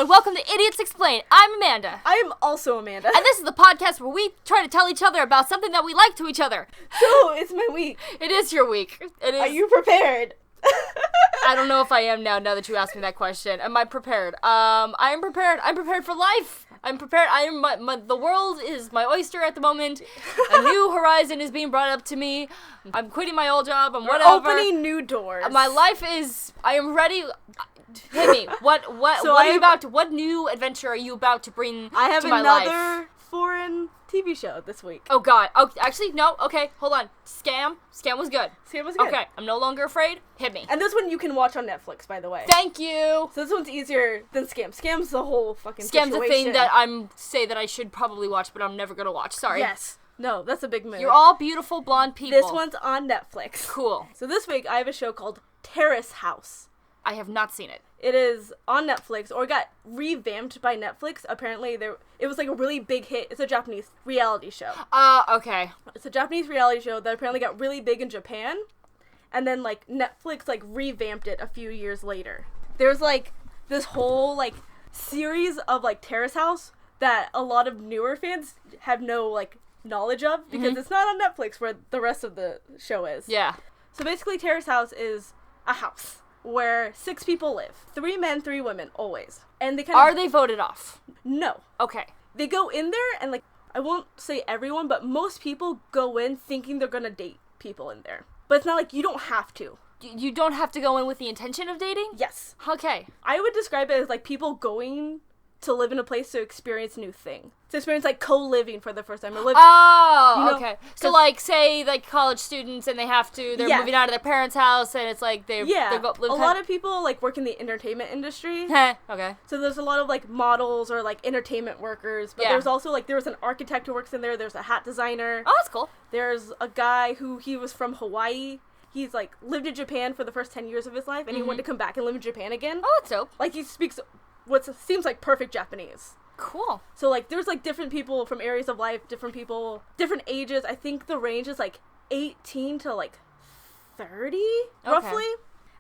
and welcome to Idiots Explain. I'm Amanda. I'm also Amanda. And this is the podcast where we try to tell each other about something that we like to each other. So, it's my week. It is your week. It is. Are you prepared? I don't know if I am now that you asked me that question. Am I prepared? I am prepared. I'm prepared for life. I'm prepared. I am the world is my oyster at the moment. A new horizon is being brought up to me. I'm quitting my old job and whatever. Opening new doors. My life is. I am ready. Hit me. What are you about to? What new adventure are you about to bring to my life? I have another foreign TV show this week. Oh God. Oh, actually, no. Okay, hold on. Scam was good. Scam was good. Okay, I'm no longer afraid. Hit me. And this one you can watch on Netflix, by the way. Thank you. So this one's easier than Scam. Scam's the whole fucking Scam's situation. a thing that I should probably watch, but I'm never gonna watch. Sorry. Yes. No, that's a big move. You're all beautiful blonde people. This one's on Netflix. Cool. So this week I have a show called Terrace House. I have not seen it. It is on Netflix, or it got revamped by Netflix. Apparently, it was like a really big hit. It's a Japanese reality show. Okay. It's a Japanese reality show that apparently got really big in Japan, and then like Netflix like revamped it a few years later. There's like this whole like series of like Terrace House that a lot of newer fans have no like knowledge of because it's not on Netflix where the rest of the show is. Yeah. So basically, Terrace House is a house where 6 people live. 3 men, 3 women, always. And they Are they voted off? No. Okay. They go in there and, like, I won't say everyone, but most people go in thinking they're gonna date people in there. But it's not like you don't have to. You don't have to go in with the intention of dating? Yes. Okay. I would describe it as, like, people going to live in a place to experience a new thing. To experience, like, co-living for the first time. Or live, okay. So, like, say, like, college students and they're moving out of their parents' house and it's like a lot of people, like, work in the entertainment industry. Okay. So there's a lot of, like, models or, like, entertainment workers. But there's also, like, there was an architect who works in there. There's a hat designer. Oh, that's cool. There's a guy he was from Hawaii. He's, like, lived in Japan for the first 10 years of his life. And he wanted to come back and live in Japan again. Oh, that's dope. Like, he speaks what seems like perfect Japanese. Cool. So, like, there's, like, different people from areas of life, different people, different ages. I think the range is, like, 18 to, like, 30, roughly.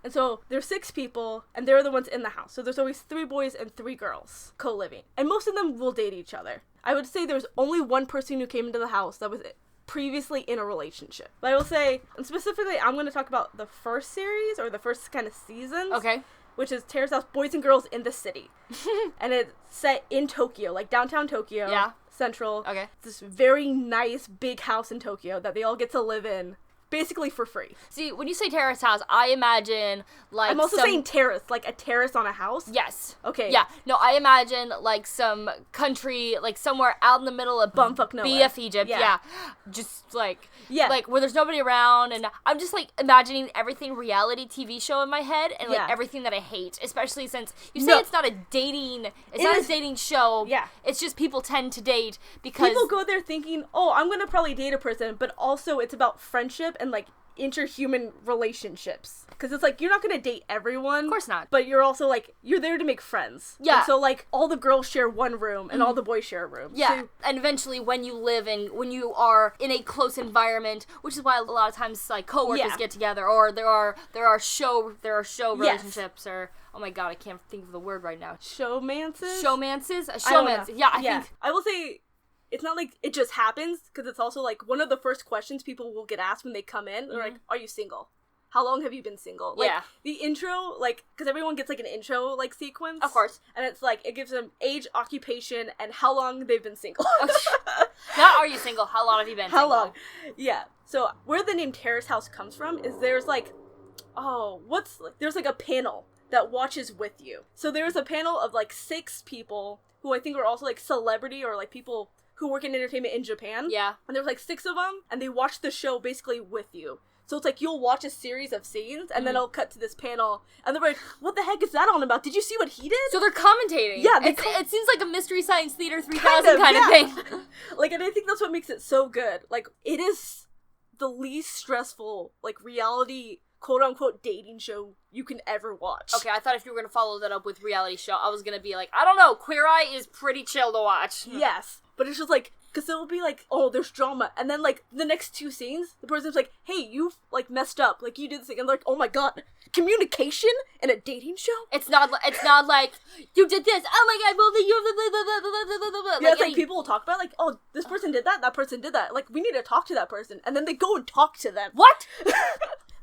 And so, there's 6 people, and they're the ones in the house. So, there's always 3 boys and 3 girls co-living. And most of them will date each other. I would say there's only one person who came into the house that was previously in a relationship. But I will say, and specifically, I'm going to talk about the first series, or the first kind of seasons. Okay. Which is Terrace House, Boys and Girls in the City. And it's set in Tokyo, like downtown Tokyo. Yeah. Central. Okay. This very nice big house in Tokyo that they all get to live in. Basically for free. See, when you say Terrace House, I imagine, like, I'm also saying terrace, like a terrace on a house? Yes. Okay. Yeah. No, I imagine, like, some country, like, somewhere out in the middle of bumfuck nowhere. BF Egypt. Yeah. Just, like, yeah. Like, where there's nobody around, and I'm just, like, imagining everything reality TV show in my head, and, like, everything that I hate, especially since you say it's not a dating show. Yeah. It's just people tend to date because... People go there thinking, oh, I'm gonna probably date a person, but also it's about friendship and, like, interhuman relationships. Because it's like, you're not gonna date everyone. Of course not. But you're also, like, you're there to make friends. Yeah. And so, like, all the girls share one room, and all the boys share a room. Yeah. So, and eventually, when you are in a close environment, which is why a lot of times, like, coworkers get together, or there are show relationships, or, oh my god, I can't think of the word right now. Showmances? Showmances? Showmances. Yeah, I think... I will say... It's not like it just happens, because it's also, like, one of the first questions people will get asked when they come in. They're like, are you single? How long have you been single? Like, the intro, like, because everyone gets, like, an intro, like, sequence. Of course. And it's, like, it gives them age, occupation, and how long they've been single. Not are you single, how long have you been single? How long? Yeah. So, where the name Terrace House comes from is there's, like, there's, like, a panel that watches with you. So, there's a panel of, like, 6 people who I think are also, like, celebrity or, like, people who work in entertainment in Japan. Yeah. And there's like 6 of them, and they watch the show basically with you. So it's like you'll watch a series of scenes, and then it'll cut to this panel, and they're like, what the heck is that on about? Did you see what he did? So they're commentating. Yeah. It seems like a Mystery Science Theater 3000 kind of thing. Like, and I think that's what makes it so good. Like, it is the least stressful, like, reality quote-unquote dating show you can ever watch. Okay, I thought if you were going to follow that up with reality show, I was going to be like, I don't know, Queer Eye is pretty chill to watch. Yes. But it's just like, Because it will be like, oh, there's drama. And then, like, the next 2 scenes, the person's like, hey, you, like, messed up. Like, you did this thing. And they're like, oh my god, communication in a dating show? It's not like, you did this. Oh my god, well, you... Yeah, it's like people will talk about, like, oh, this person did that person did that. Like, we need to talk to that person. And then they go and talk to them. What?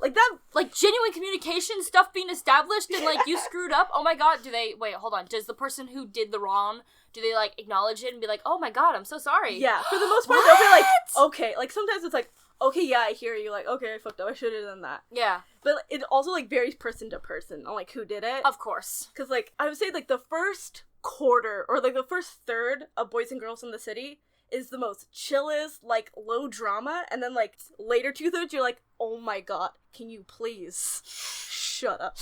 Like that, like genuine communication stuff being established and like you screwed up. Oh my god, wait, hold on. Does the person who did the wrong, do they like acknowledge it and be like, oh my god, I'm so sorry? Yeah, for the most part, they'll be like, okay. Like sometimes it's like, okay, yeah, I hear you. Like, okay, I fucked up. I should have done that. Yeah. But it also like varies person to person on like who did it. Of course. Because like I would say like the first quarter or like the first third of Boys and Girls in the City is the most chillest, like, low drama, and then, like, later 2/3, you're like, oh my god, can you please shut up?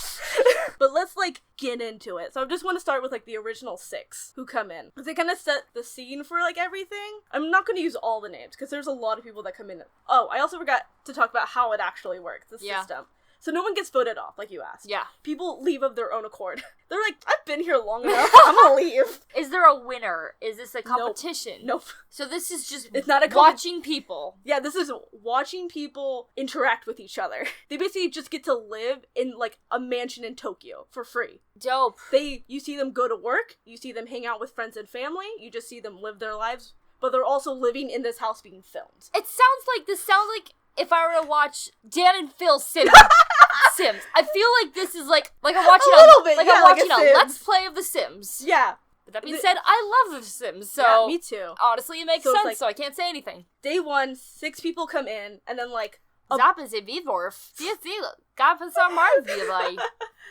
But let's, like, get into it. So I just want to start with, like, the original 6 who come in. Because they kind of set the scene for, like, everything. I'm not going to use all the names, because there's a lot of people that come in. Oh, I also forgot to talk about how it actually works, the system. So no one gets voted off, like you asked. Yeah. People leave of their own accord. They're like, I've been here long enough, I'm gonna leave. Is there a winner? Is this a competition? Nope. So this is just it's not a watching people. Yeah, this is watching people interact with each other. They basically just get to live in, like, a mansion in Tokyo for free. Dope. You see them go to work, you see them hang out with friends and family, you just see them live their lives, but they're also living in this house being filmed. This sounds like if I were to watch Dan and Phil Sims. I feel like this is like I'm watching I'm watching a Let's Play of The Sims. Yeah. But that being said, I love The Sims, so... Yeah, me too. Honestly, it makes sense, so I can't say anything. Day 1, 6 people come in, and then, like... Zappes i Vidorf.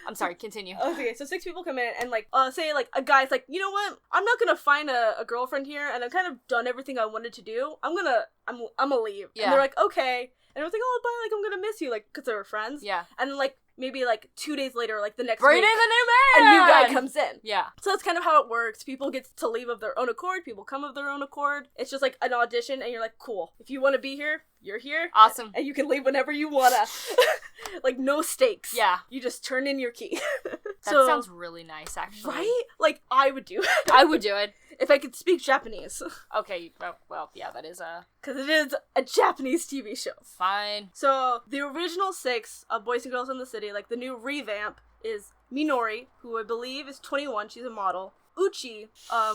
I'm sorry, continue. Okay, so 6 people come in, and, like, say, like, a guy's like, you know what? I'm not gonna find a girlfriend here, and I've kind of done everything I wanted to do. I'm gonna leave. Yeah. And they're like, okay. And I was like, oh, bye, like, I'm gonna miss you, like, because they were friends. Yeah. And then, like, maybe, like, 2 days later, like, the next Bring week, in the new man! a new guy comes in. Yeah. So that's kind of how it works. People get to leave of their own accord. People come of their own accord. It's just, like, an audition, and you're like, cool. If you want to be here, you're here. Awesome. And you can leave whenever you wanna. Like, no stakes. Yeah. You just turn in your key. That sounds really nice, actually. Right? Like, I would do it. I would do it. If I could speak Japanese. Okay, well, yeah, that is because it is a Japanese TV show. Fine. So, the original 6 of Boys and Girls in the City, like, the new revamp is Minori, who I believe is 21, she's a model. Uchi,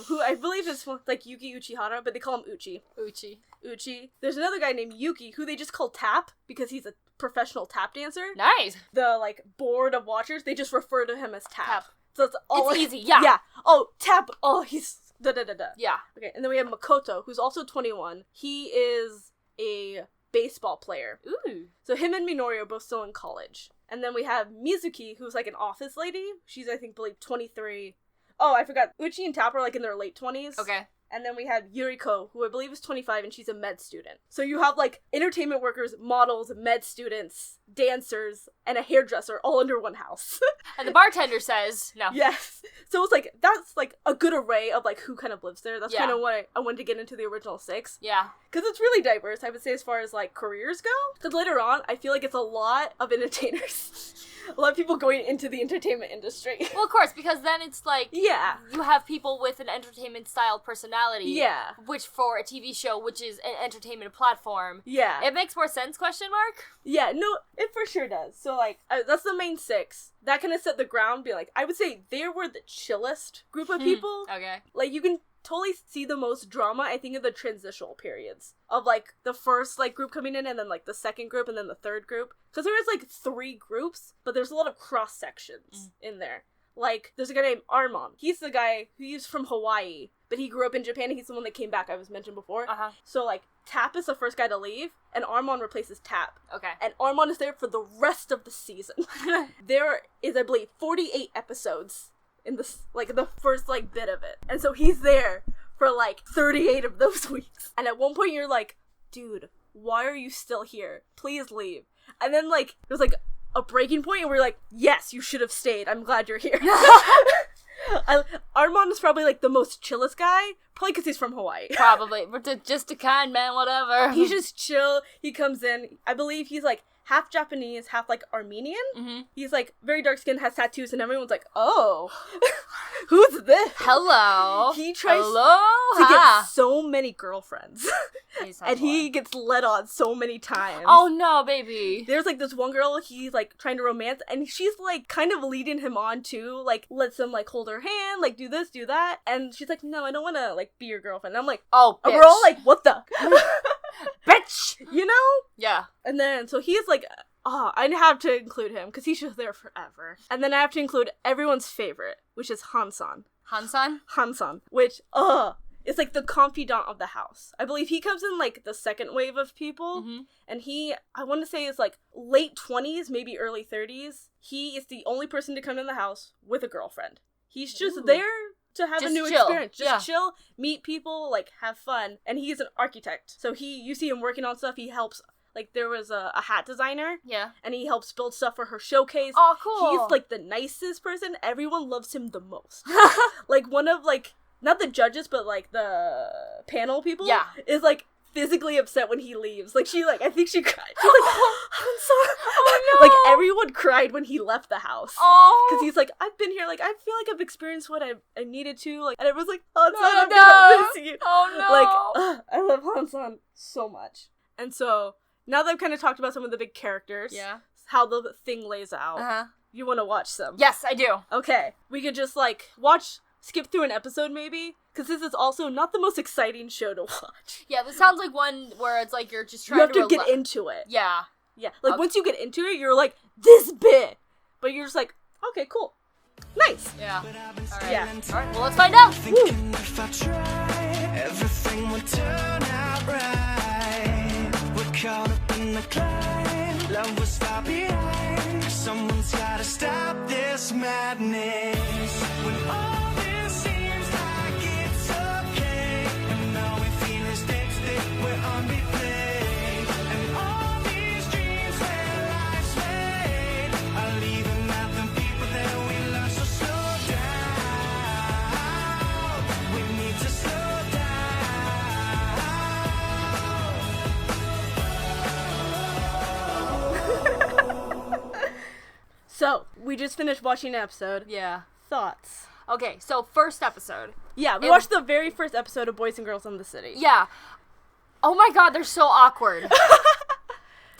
who I believe is, like, Yuki Uchihara, but they call him Uchi. Uchi. There's another guy named Yuki, who they just call Tap, because he's a professional tap dancer. Nice. The, like, board of watchers, they just refer to him as Tap. So it's all... It's easy, yeah. Yeah. Oh, Tap. Oh, he's... Da-da-da-da. Yeah. Okay, and then we have Makoto, who's also 21. He is a baseball player. Ooh. So him and Minori are both still in college. And then we have Mizuki, who's like an office lady. She's, I think, believe 23. Oh, I forgot. Uchi and Tap are like in their late 20s. Okay. And then we have Yuriko, who I believe is 25, and she's a med student. So you have, like, entertainment workers, models, med students, dancers, and a hairdresser all under one house. And the bartender says, no. Yes. So it's, like, that's, like, a good array of, like, who kind of lives there. That's kind of why I wanted to get into the original 6. Yeah. Because it's really diverse, I would say, as far as, like, careers go. Because later on, I feel like it's a lot of entertainers. A lot of people going into the entertainment industry. Well, of course, because then it's, like... Yeah. You have people with an entertainment-style personality. Yeah. Which, for a TV show, which is an entertainment platform... Yeah. It makes more sense, question mark? Yeah, no, it for sure does. So, like, that's the main 6. That kind of set the ground, be like, I would say they were the chillest group of people. Okay. Like, you can totally see the most drama, I think, in the transitional periods. Of, like, the first, like, group coming in, and then, like, the second group, and then the third group. Because there is, like, 3 groups, but there's a lot of cross-sections in there. Like, there's a guy named Armand. He's the guy who's from Hawaii, but he grew up in Japan, and he's the one that came back, I was mentioned before. Uh-huh. So, like, Tap is the first guy to leave, and Armand replaces Tap. Okay. And Armand is there for the rest of the season. There is, I believe, 48 episodes in this, like, the first, like, bit of it. And so he's there for, like, 38 of those weeks. And at one point you're like, dude, why are you still here? Please leave. And then, like, there's, like, a breaking point, and we're like, yes, you should have stayed. I'm glad you're here. Armand is probably, like, the most chillest guy, probably because he's from Hawaii. Probably. But just a kind man, whatever. He's just chill. He comes in. I believe he's, like, half Japanese, half, like, Armenian. Mm-hmm. He's, like, very dark-skinned, has tattoos, and everyone's like, oh, who's this? Hello. He tries Hello. to get so many girlfriends. And he boy. gets led on so many times. Oh, no, baby. There's, like, this one girl he's, like, trying to romance, and she's, like, kind of leading him on, too. Like, lets him, like, hold her hand, like, do this, do that. And she's like, no, I don't want to, like, be your girlfriend. And I'm like, Oh, bitch. and we're all like, what the? Bitch. You know? Yeah. And then, so he's like, I have to include him, because he's just there forever. And then I have to include everyone's favorite, which is Hansan. Hansan? Which, is like the confidant of the house. I believe he comes in, like, the second wave of people. Mm-hmm. And I want to say is, like, late 20s, maybe early 30s. He is the only person to come in the house with a girlfriend. He's just there to have a new experience. Just chill, meet people, like, have fun. And he's an architect. So you see him working on stuff. He helps, like, there was a hat designer. Yeah. And he helps build stuff for her showcase. Oh, cool. He's, like, the nicest person. Everyone loves him the most. Like, one of, like, not the judges, but, like, the panel people. Yeah. Is, like, physically upset when he leaves. Like, I think she cried. She's like, I'm sorry. Oh, no. Like, everyone cried when he left the house. Oh. Because he's like, I've been here, like, I feel like I've experienced what I needed to. Like, and everyone's like, Hansan, I'm gonna miss you. Oh, no. Like, I love Hansan so much. And so, now that I've kind of talked about some of the big characters, how the thing lays out, you want to watch some. Yes, I do. Okay. We could just, like, skip through an episode, maybe? Because this is also not the most exciting show to watch. Yeah, this sounds like one where it's like you're just trying to get into it. Yeah. Yeah. Like, once you get into it, you're like, this bit. But you're just like, okay, cool. Nice. Yeah. Alright. Yeah. Alright, well, let's find out. If I try, everything would turn out right. We're caught up in the climb. Love was far behind. Someone's gotta stop this madness. When all this seems like it's okay, and all we feel is that we're on replay. And all these dreams where life's made are leaving nothing people that we learn. So slow down. We need to slow down. So, we just finished watching an episode. Yeah. Thoughts? Okay, so first episode. Yeah, we watched the very first episode of Boys and Girls in the City. Yeah. Oh my god, they're so awkward.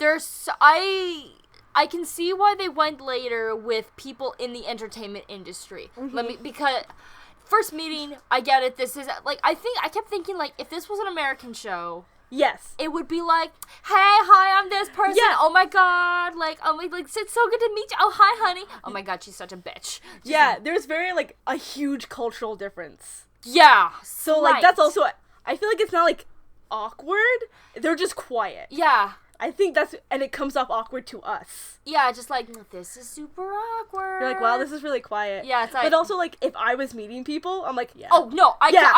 I can see why they went later with people in the entertainment industry. Because first meeting, I get it. This is like I kept thinking like if this was an American show, yes, it would be like, hey, hi, I'm this person. Yeah. Oh my god, like it's so good to meet you. Oh hi, honey. Oh my god, she's such a bitch. Yeah, there's very like a huge cultural difference. Yeah. So like that's also I feel like it's not like awkward. They're just quiet. Yeah. I think and it comes off awkward to us. Yeah, just like, this is super awkward. You're like, wow, this is really quiet. Yeah, it's like... But also, like, if I was meeting people, I'm like, yeah. Oh, no, yeah.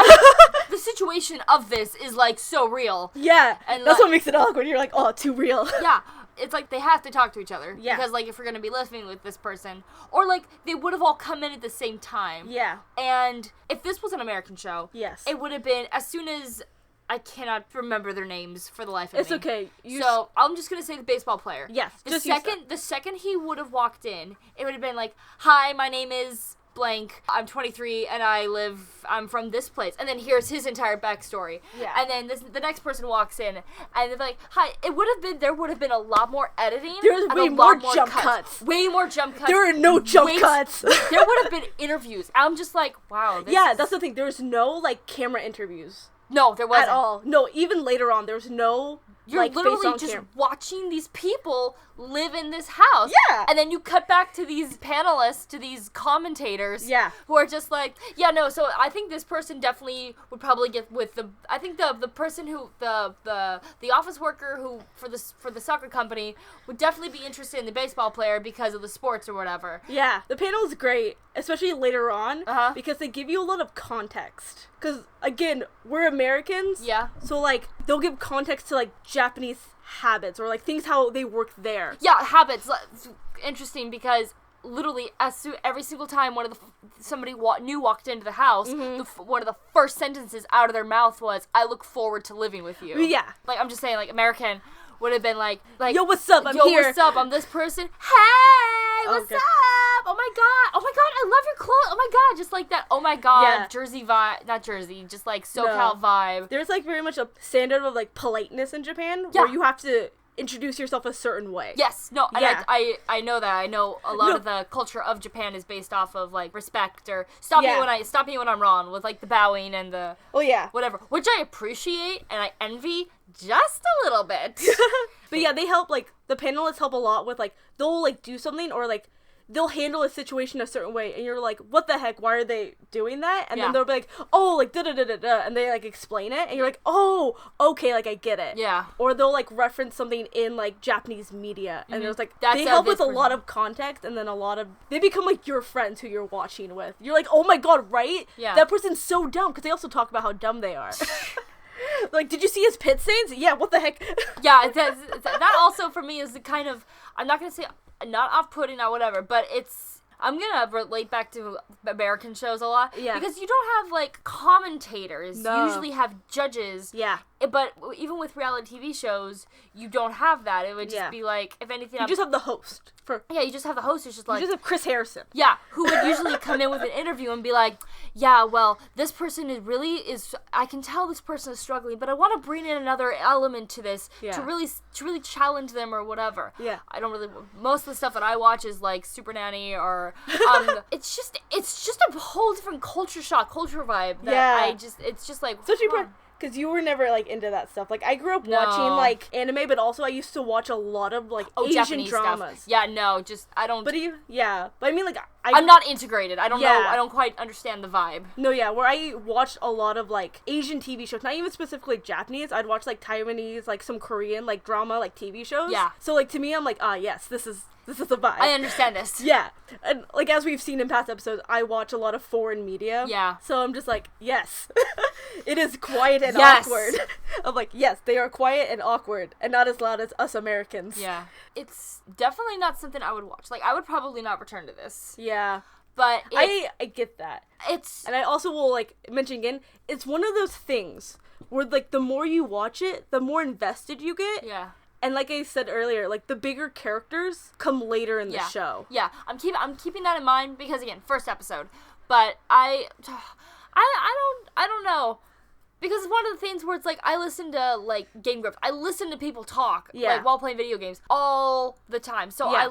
The situation of this is, like, so real. Yeah, and that's like, what makes it awkward. You're like, oh, too real. Yeah, it's like they have to talk to each other. Yeah. Because, like, if we're gonna be living with this person... Or, like, they would have all come in at the same time. Yeah. And if this was an American show... Yes. It would have been, as soon as... I cannot remember their names for the life of me. It's okay. So I'm just gonna say the baseball player. Yes. The second he would have walked in, it would have been like, "Hi, my name is blank. I'm 23 and I'm from this place." And then here's his entire backstory. Yeah. And then the next person walks in and they're like, "Hi." There would have been a lot more editing. There was way more jump cuts. Way more jump cuts. There were no jump cuts. There would have been interviews. I'm just like, wow. That's the thing. There was no like camera interviews. No, there wasn't. At all. No, even later on, there was no, You're like, literally face-on just camera. watching these people live in this house. Yeah. And then you cut back to these panelists, to these commentators. Yeah. Who are just like, yeah, no, so I think this person definitely would probably get with I think the person who, the office worker who, for the soccer company, would definitely be interested in the baseball player because of the sports or whatever. Yeah. The panel is great, especially later on, Uh-huh. because they give you a lot of context. Because, again, we're Americans. Yeah. So, like, they'll give context to, like, Japanese habits or, like, things how they work there. Yeah, habits. It's interesting because literally every single time somebody new walked into the house, one of the first sentences out of their mouth was, "I look forward to living with you." Yeah. Like, I'm just saying, like, American, would have been like, yo, what's up? I'm yo, here. What's up? I'm this person. Hey, what's Okay. up? Oh my god, I love your clothes. Oh my god, just like that. Oh my god, Yeah. Jersey vibe, not Jersey, just like SoCal vibe. There's like very much a standard of like politeness in Japan Yeah. where you have to introduce yourself a certain way. Yes, no, and Yeah. I know that. I know a lot of the culture of Japan is based off of like respect or stop me when I'm wrong with like the bowing and the whatever, which I appreciate and I envy just a little bit. But yeah, they help, like, the panelists help a lot with, like, they'll, like, do something or, like, they'll handle a situation a certain way, and you're like, what the heck, why are they doing that? And then they'll be like, oh, like, da-da-da-da-da, and they, like, explain it, and you're like, oh, okay, like, I get it. Yeah. Or they'll, like, reference something in, like, Japanese media, and there's, like, That's they how help this with a lot of context, and then they become, like, your friends who you're watching with. You're like, oh my god, right? Yeah. That person's so dumb, because they also talk about how dumb they are. Like, did you see his pit stains? Yeah, what the heck? Yeah, that also for me is the kind of, I'm not gonna say not off-putting or whatever, but I'm gonna relate back to American shows a lot. Yeah. Because you don't have, like, commentators. No. You usually have judges. Yeah. But even with reality TV shows, you don't have that. It would just be like, if anything... You just have the host. you just have the host who's just like... You just have Chris Harrison. Yeah, who would usually come in with an interview and be like, yeah, well, this person is I can tell this person is struggling, but I want to bring in another element to this to really challenge them or whatever. Yeah. I don't really, most of the stuff that I watch is like Super Nanny or, it's just a whole different culture vibe that it's just like, Especially because you were never, like, into that stuff. Like, I grew up watching, like, anime, but also I used to watch a lot of, like, Asian Japanese dramas. Stuff. Yeah, no, just, I don't... But I mean, like, I'm not integrated. I don't know. I don't quite understand the vibe. No, yeah, where I watched a lot of, like, Asian TV shows, not even specifically Japanese. I'd watch, like, Taiwanese, like, some Korean, like, drama, like, TV shows. Yeah. So, like, to me, I'm like, yes, this is a vibe. I understand this. Yeah. And, like, as we've seen in past episodes, I watch a lot of foreign media. Yeah. So I'm just like, yes. It is quiet and awkward. I'm like, yes, they are quiet and awkward and not as loud as us Americans. Yeah. It's definitely not something I would watch. Like, I would probably not return to this. Yeah. But I get that. And I also will, like, mention again, it's one of those things where, like, the more you watch it, the more invested you get. Yeah. And like I said earlier, like, the bigger characters come later in the show. Yeah. I'm keeping that in mind because, again, first episode. But I don't know. Because it's one of the things where it's like, I listen to, like, Game Grumps. I listen to people talk, like, while playing video games all the time. So I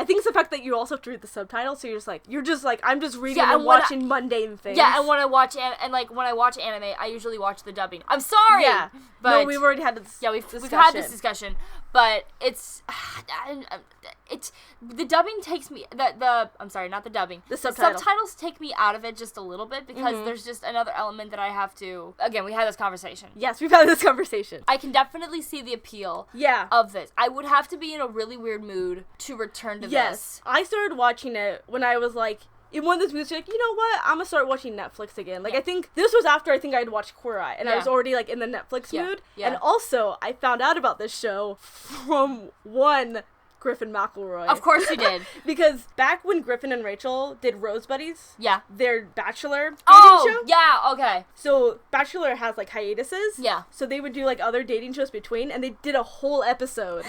think it's the fact that you also have to read the subtitles, so you're just like, I'm just reading and watching mundane things. Yeah, and when I watch, when I watch anime, I usually watch the dubbing. I'm sorry! Yeah. But no, we've already had this we've had this discussion. But it's the dubbing takes me, I'm sorry, not the dubbing. The subtitles take me out of it just a little bit because there's just another element that I have to, again, we had this conversation. Yes, we've had this conversation. I can definitely see the appeal of this. I would have to be in a really weird mood to return to this. I started watching it when I was like, in one of those moods, like, you know what, I'm gonna start watching Netflix again. Like, I think this was after I think I'd watched Queer Eye, and I was already, like, in the Netflix mood. Yeah. And also, I found out about this show from one Griffin McElroy. Of course you did. Because back when Griffin and Rachel did Rose Buddies, their Bachelor dating show. Yeah, okay. So Bachelor has, like, hiatuses. Yeah. So they would do, like, other dating shows between, and they did a whole episode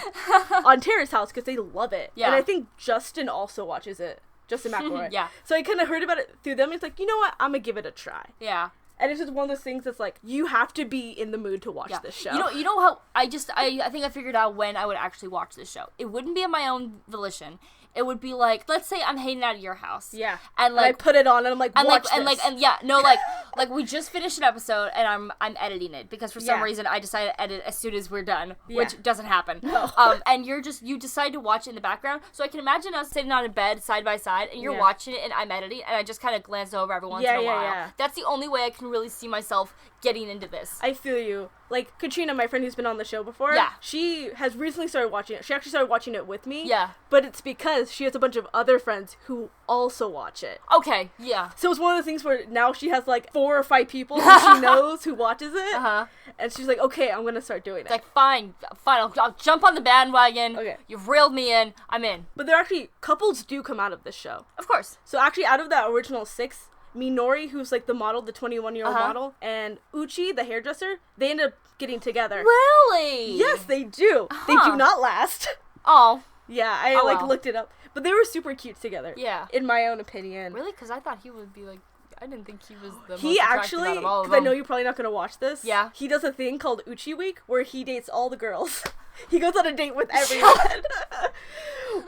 on Terrace House because they love it. Yeah. And I think Justin also watches it. Justin McElroy. Yeah. So I kind of heard about it through them. It's like, you know what? I'm going to give it a try. Yeah. And it's just one of those things that's like, you have to be in the mood to watch this show. You know how I think I figured out when I would actually watch this show. It wouldn't be of my own volition. It would be like, let's say I'm hanging out at your house. Yeah. And like, I put it on and I'm like, watch this. Like we just finished an episode and I'm editing it because for some reason I decided to edit as soon as we're done, which doesn't happen. No. And you decide to watch it in the background. So I can imagine us sitting on a bed side by side and you're watching it and I'm editing and I just kind of glance over every once in a while. Yeah. That's the only way I can really see myself getting into this. I feel you. Like, Katrina, my friend who's been on the show before, she has recently started watching it. She actually started watching it with me. Yeah. But it's because she has a bunch of other friends who also watch it. Okay, yeah. So it's one of the things where now she has, like, 4 or 5 people who she knows who watches it. Uh-huh. And she's like, okay, I'm going to start doing it. Like, fine, I'll jump on the bandwagon. Okay. You've reeled me in. I'm in. But there actually, couples do come out of this show. Of course. So actually, out of that original 6, Minori, who's like the model, the 21-year-old model, and Uchi, the hairdresser, they end up getting together. Really? Yes, they do. They do not last. Oh. Yeah, I looked it up. But they were super cute together. Yeah. In my own opinion. Really? Because I thought he would be like, I didn't think he was the most he attractive actually, out of all of because I them. know you're probably not going to watch this. Yeah. He does a thing called Uchi Week where he dates all the girls. He goes on a date with everyone.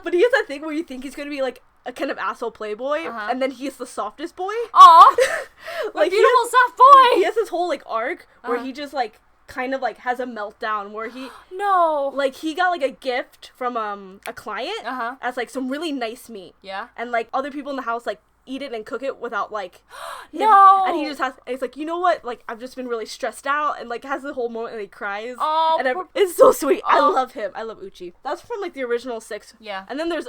But he has that thing where you think he's going to be like a kind of asshole playboy, and then he's the softest boy. Aw! Like beautiful soft boy! He has this whole like arc where he just like kind of like has a meltdown where he like he got like a gift from a client as like some really nice meat. Yeah. And like other people in the house like eat it and cook it without like him. No. And he just has, and it's like, you know what, like I've just been really stressed out, and like has the whole moment and he cries. Oh, and it's so sweet. I Oh. love him. I love Uchi. That's from like the original 6. Yeah. And then there's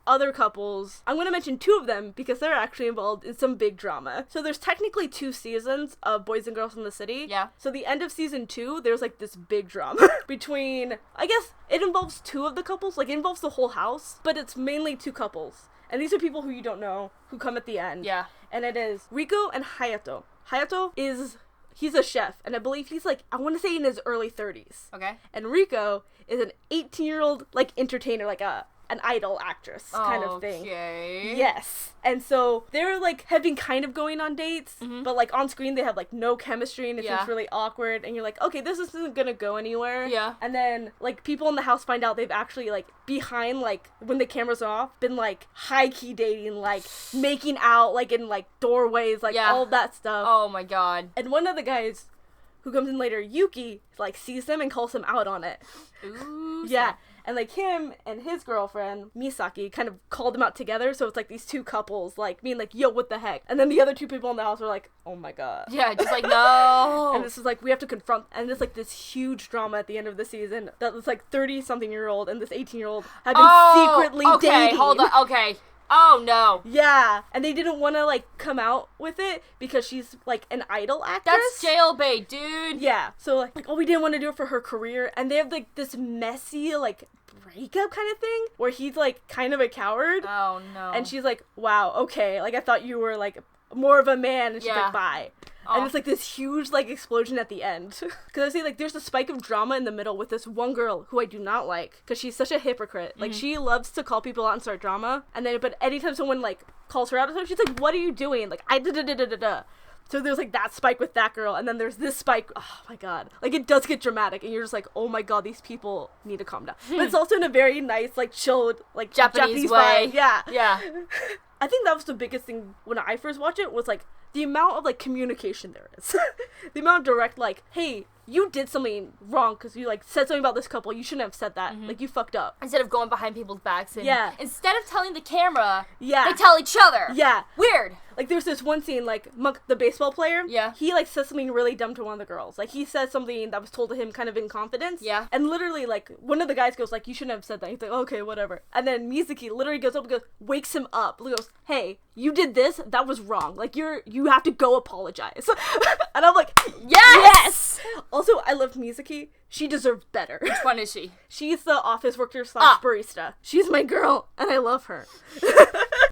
other couples. I'm going to mention 2 of them because they're actually involved in some big drama. So there's technically 2 seasons of Boys and Girls in the City. Yeah. So the end of season 2, there's like this big drama between, I guess it involves 2 of the couples, like it involves the whole house, but it's mainly 2 couples. And these are people who you don't know, who come at the end. Yeah. And it is Riko and Hayato. Hayato he's a chef, and I believe he's like, I want to say in his early 30s. Okay. And Riko is an 18-year-old like entertainer, like an idol actress kind of thing. Okay. Yes. And so they're like have been kind of going on dates, but like on screen they have like no chemistry and it seems really awkward, and you're like, okay, this isn't gonna go anywhere. Yeah. And then like people in the house find out they've actually like behind like when the camera's off been like high key dating, like making out like in like doorways, like all that stuff. Oh my god. And one of the guys who comes in later, Yuki, like sees them and calls him out on it. Ooh. Yeah. And like him and his girlfriend, Misaki, kind of called them out together, so it's like these 2 couples like being like, yo, what the heck? And then the other 2 people in the house were like, oh my god. Yeah, just like, no. And this is like, we have to confront, and it's like this huge drama at the end of the season that this like 30-something-year-old and this 18-year-old have been secretly dating. Hold on, okay. Oh no. Yeah, and they didn't want to like come out with it because she's like an idol actress. That's jailbait, dude. Yeah, so like, oh, we didn't want to do it for her career, and they have like this messy like breakup kind of thing where he's like kind of a coward. Oh no. And she's like, wow, okay, like I thought you were like more of a man, and she's like, bye. And it's like this huge like explosion at the end. Because I see like there's a spike of drama in the middle with this one girl who I do not like because she's such a hypocrite. Like she loves to call people out and start drama, and then but anytime someone like calls her out or something, she's like, what are you doing? Like I da. So there's like that spike with that girl, and then there's this spike. Oh my god, like it does get dramatic, and you're just like, oh my god, these people need to calm down. But it's also in a very nice, like chilled, like Japanese way. Vibe. Yeah. I think that was the biggest thing when I first watched it was like the amount of like communication there is. The amount of direct like, hey, you did something wrong because you like said something about this couple. You shouldn't have said that. Like you fucked up. Instead of going behind people's backs and instead of telling the camera, they Yeah. tell each other. Yeah. Weird. Like there's this one scene like Monk, the baseball player. Yeah. He like says something really dumb to one of the girls. Like he says something that was told to him kind of in confidence. Yeah. And literally like one of the guys goes like, you shouldn't have said that. He's like, okay, whatever. And then Mizuki literally goes up and wakes him up. He goes, hey, you did this. That was wrong. Like you have to go apologize. And I'm like, yes. Also, I love Mizuki. She deserves better. Which one is she? She's the office worker / barista. She's my girl, and I love her.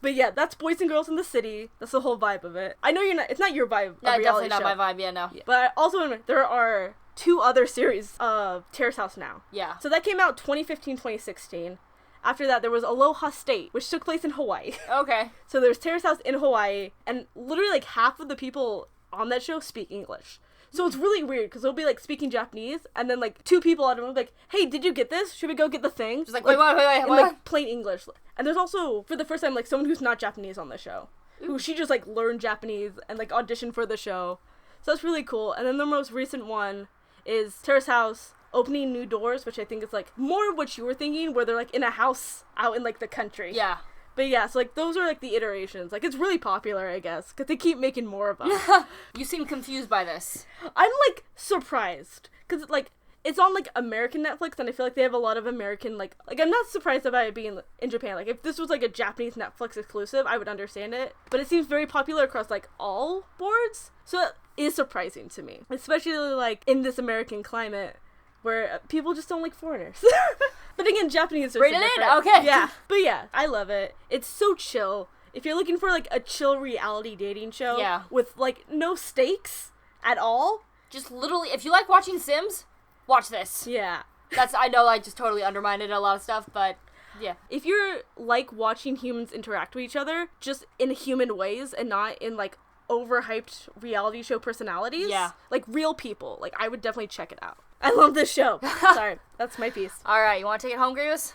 But yeah, that's Boys and Girls in the City. That's the whole vibe of it. I know you're not. It's not your vibe. No, of reality definitely not show. my vibe. Yeah, no. Yeah. But I also there are 2 other series of Terrace House now. Yeah. So that came out 2015, 2016. After that, there was Aloha State, which took place in Hawaii. Okay. So there's Terrace House in Hawaii, and literally like half of the people on that show speak English. So it's really weird because they'll be like speaking Japanese, and then like 2 people out of them will be like, hey, did you get this? Should we go get the thing? Just like, wait, in, what? like plain English. And there's also for the first time like someone who's not Japanese on the show, who she just like learned Japanese and like auditioned for the show. So that's really cool. And then the most recent one is Terrace House Opening New Doors, which I think is like more of what you were thinking, where they're like in a house out in like the country. Yeah. But yeah, so like those are like the iterations. Like it's really popular, I guess, because they keep making more of them. You seem confused by this. I'm like surprised because like it's on like American Netflix, and I feel like they have a lot of American like I'm not surprised about it being in Japan. Like if this was like a Japanese Netflix exclusive, I would understand it. But it seems very popular across like all boards, so it is surprising to me, especially like in this American climate where people just don't like foreigners. But again, Japanese are Rated so it? different. Okay. Yeah. But yeah, I love it. It's so chill. If you're looking for like a chill reality dating show Yeah. with like no stakes at all, Just literally, if you like watching Sims, watch this. yeah. I know I just totally undermined a lot of stuff, but yeah. If you're like watching humans interact with each other just in human ways and not in like overhyped reality show personalities, Yeah. like real people, like I would definitely check it out. I love this show. Sorry, that's my piece. All right, you want to take it home, Grivas?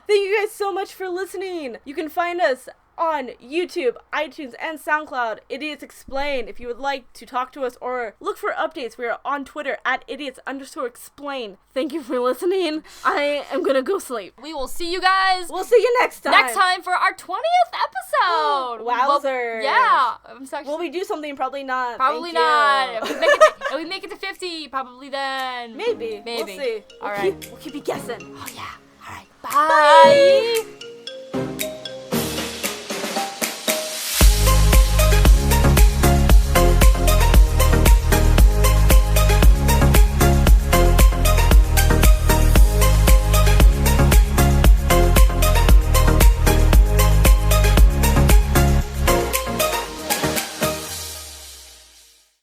Thank you guys so much for listening. You can find us on YouTube, iTunes, and SoundCloud, Idiots Explain. If you would like to talk to us or look for updates, we are on Twitter at idiots_explain. Thank you for listening. I am gonna go sleep. We will see you guys We'll see you next time. next time for our 20th episode. Wowzers. Yeah. I'm so Will we do something? Probably not. Probably Thank not. you. If we make it to 50, probably then. Maybe. Maybe. We'll see. All right. We'll keep you guessing. Oh, yeah. All right. Bye.